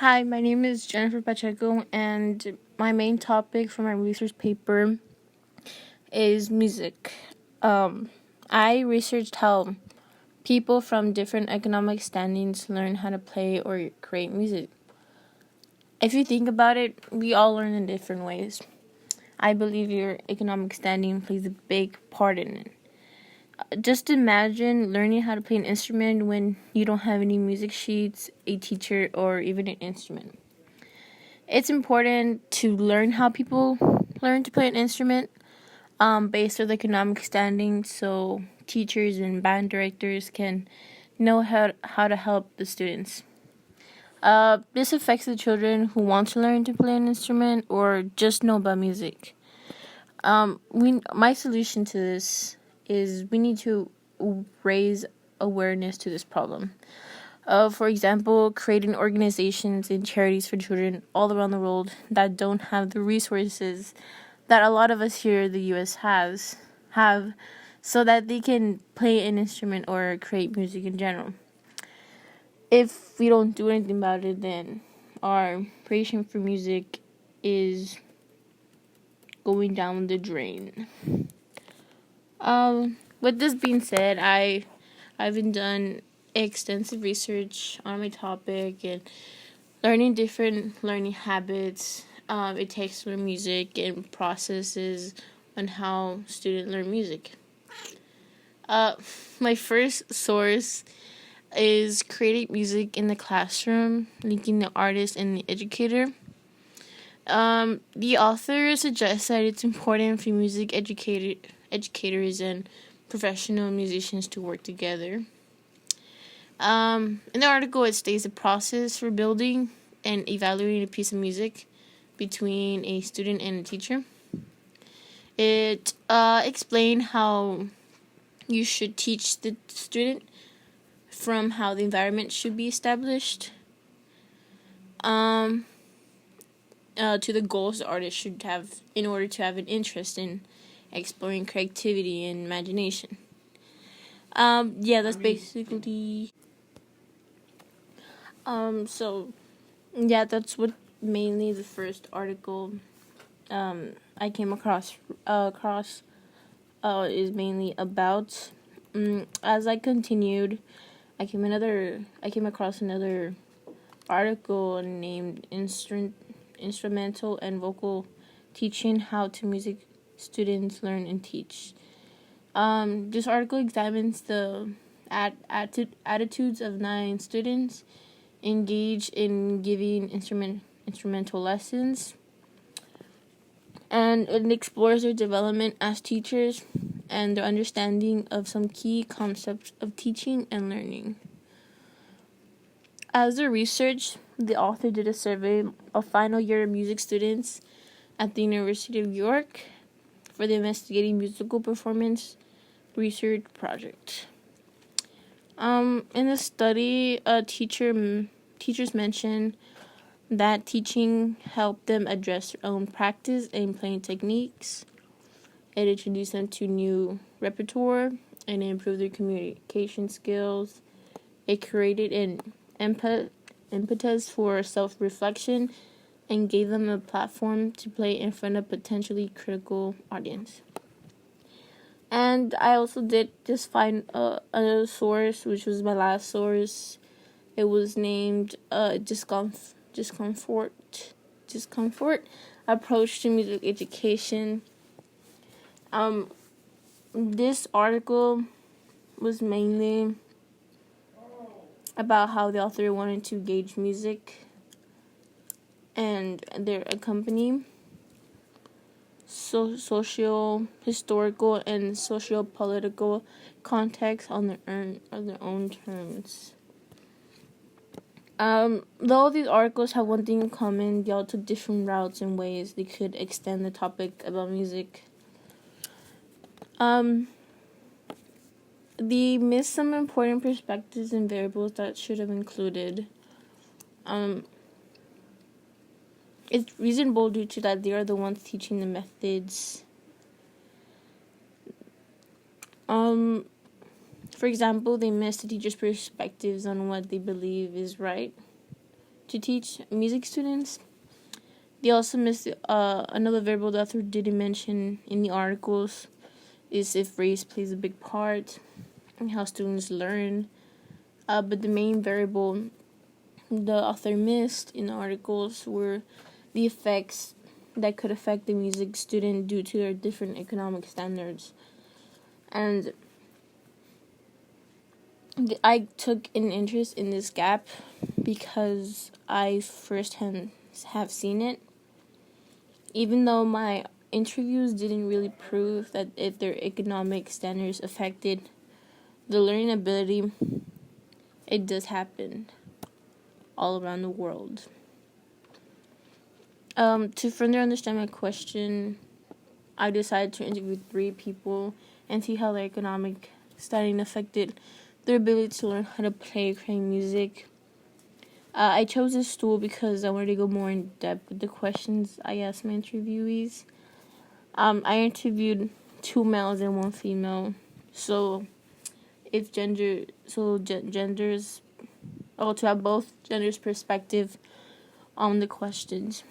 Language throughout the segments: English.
Hi, my name is Jennifer Pacheco, and my main topic for my research paper is music. I researched how people from different economic standings learn how to play or create music. If you think about it, we all learn in different ways. I believe your economic standing plays a big part in it. Just imagine learning how to play an instrument when you don't have any music sheets, a teacher, or even an instrument. It's important to learn how people learn to play an instrument based on the economic standing so teachers and band directors can know how to help the students. This affects the children who want to learn to play an instrument or just know about music. My solution to this is we need to raise awareness to this problem. For example, creating organizations and charities for children all around the world that don't have the resources that a lot of us here in the U.S. have, so that they can play an instrument or create music in general. If we don't do anything about it, then our creation for music is going down the drain. With this being said, I've been done extensive research on my topic and learning different learning habits it takes to learn music and processes on how students learn music. Uh, my first source is creating music in the classroom, linking the artist and the educator. The author suggests that it's important for educators and professional musicians to work together. In the article, it states the process for building and evaluating a piece of music between a student and a teacher. It explained how you should teach the student from how the environment should be established to the goals the artist should have in order to have an interest in exploring creativity and imagination. That's basically. That's what mainly the first article I came across is mainly about. As I continued, I came across another article named Instrumental and Vocal Teaching: How to Music Students Learn and Teach. This article examines the attitudes of 9 students engaged in giving instrumental lessons, and it explores their development as teachers and their understanding of some key concepts of teaching and learning. As a research, the author did a survey of final year music students at the University of York for the Investigating Musical Performance research project. In the study, teachers mentioned that teaching helped them address their own practice and playing techniques. It introduced them to new repertoire and improved their communication skills. It created an impetus for self-reflection and gave them a platform to play in front of potentially critical audience. And I also did just find another source, which was my last source. It was named Discomfort Approach to Music Education. This article was mainly about how the author wanted to gauge music and their accompanying social, historical, and socio-political context on their own terms. Though these articles have one thing in common, they all took different routes and ways they could extend the topic about music. They missed some important perspectives and variables that should have included. It's reasonable due to that they are the ones teaching the methods. For example, they missed the teacher's perspectives on what they believe is right to teach music students. They also missed another variable the author didn't mention in the articles is if race plays a big part in how students learn. But the main variable the author missed in the articles were the effects that could affect the music student due to their different economic standards. And I took an interest in this gap because I firsthand have seen it. Even though my interviews didn't really prove that if their economic standards affected the learning ability, it does happen all around the world. To further understand my question, I decided to interview 3 people and see how their economic standing affected their ability to learn how to play create music. I chose this tool because I wanted to go more in depth with the questions I asked my interviewees. I interviewed 2 males and 1 female, so genders, to have both genders' perspective on the questions.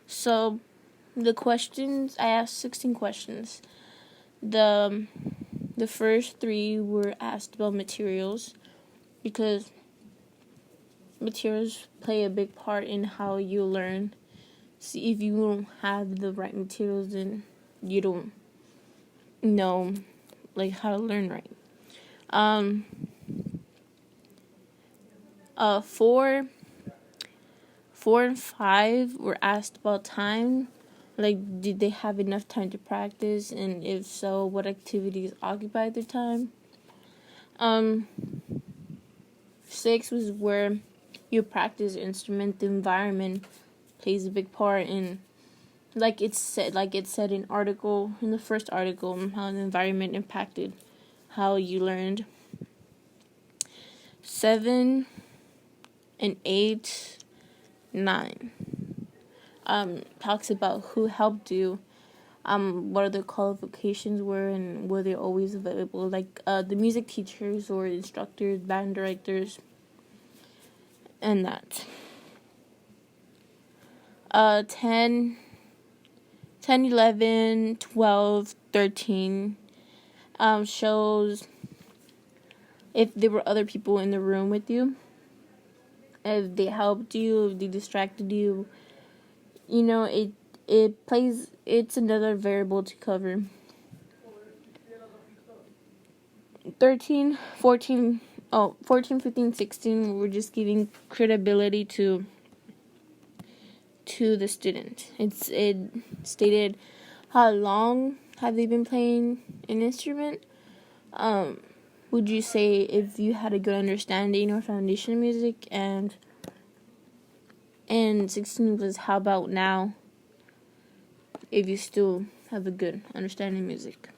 So, the questions, I asked 16 questions. The first 3 were asked about materials, because materials play a big part in how you learn. See, if you don't have the right materials, then you don't know how to learn right. 4 and 5 were asked about time. Did they have enough time to practice, and if so, what activities occupied their time? 6 was where you practice instrument. The environment plays a big part in, it said in the first article, how the environment impacted how you learned. 7 and 8, 9 talks about who helped you, what other qualifications were, and were they always available, the music teachers or instructors, band directors, and that. 10, 11, 12, 13 shows if there were other people in the room with you, if they helped you, if they distracted you. It's another variable to cover. 13, 14, 15, 16, we're just giving credibility to the student. It stated how long have they been playing an instrument. Would you say if you had a good understanding or foundation of music, and 16 was how about now, if you still have a good understanding of music.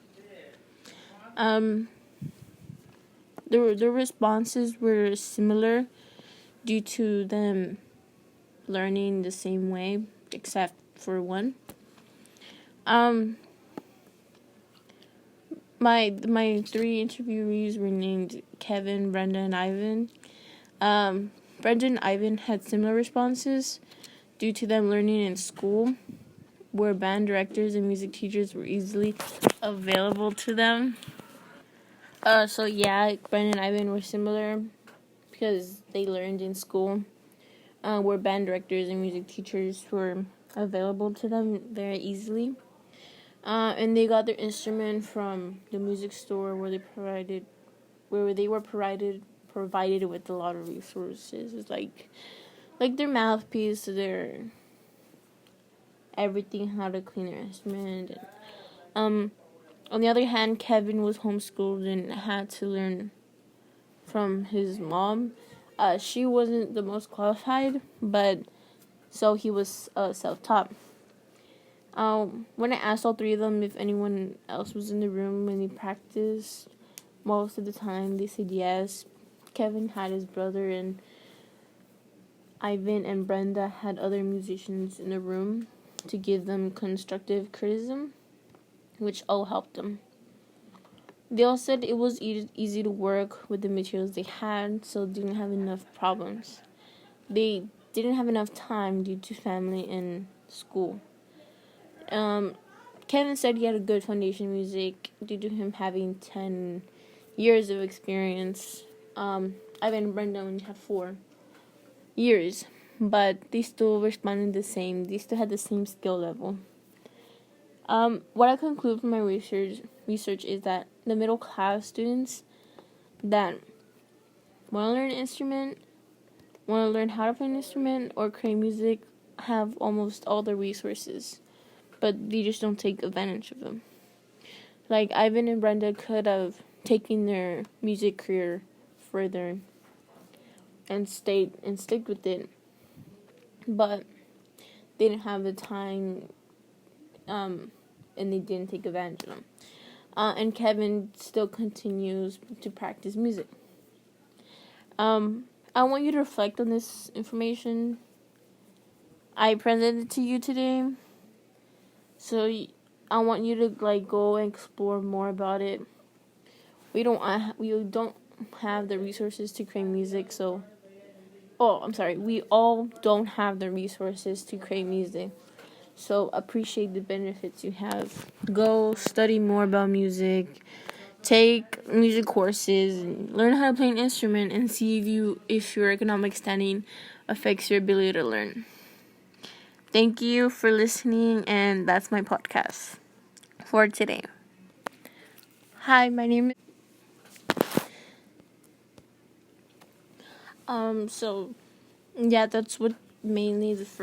The responses were similar due to them learning the same way, except for 1. My 3 interviewees were named Kevin, Brenda, and Ivan. Brenda and Ivan had similar responses due to them learning in school, where band directors and music teachers were easily available to them. Brenda and Ivan were similar because they learned in school, where band directors and music teachers were available to them very easily. And they got their instrument from the music store, where they were provided with a lot of resources. It's like their mouthpiece, their everything, how to clean their instrument. On the other hand, Kevin was homeschooled and had to learn from his mom. She wasn't the most qualified, but so he was self-taught. When I asked all 3 of them if anyone else was in the room when they practiced, most of the time they said yes. Kevin had his brother, and Ivan and Brenda had other musicians in the room to give them constructive criticism, which all helped them. They all said it was easy to work with the materials they had, so didn't have enough problems. they didn't have enough time due to family and school. Kevin said he had a good foundation in music due to him having 10 years of experience. Ivan and Brenda only have 4 years, but they still responded the same. They still had the same skill level. What I conclude from my research is that the middle class students that want to learn an instrument, want to learn how to play an instrument, or create music have almost all the resources, but they just don't take advantage of them. Like Ivan and Brenda could have taken their music career further and stick with it, but they didn't have the time, and they didn't take advantage of them. And Kevin still continues to practice music. I want you to reflect on this information I presented to you today. So I want you to go and explore more about it. We don't have the resources to create music, so we all don't have the resources to create music. So appreciate the benefits you have. Go study more about music. Take music courses, and learn how to play an instrument, and see if your economic standing affects your ability to learn. Thank you for listening, and that's my podcast for today. Hi, my name is so yeah, that's what mainly the first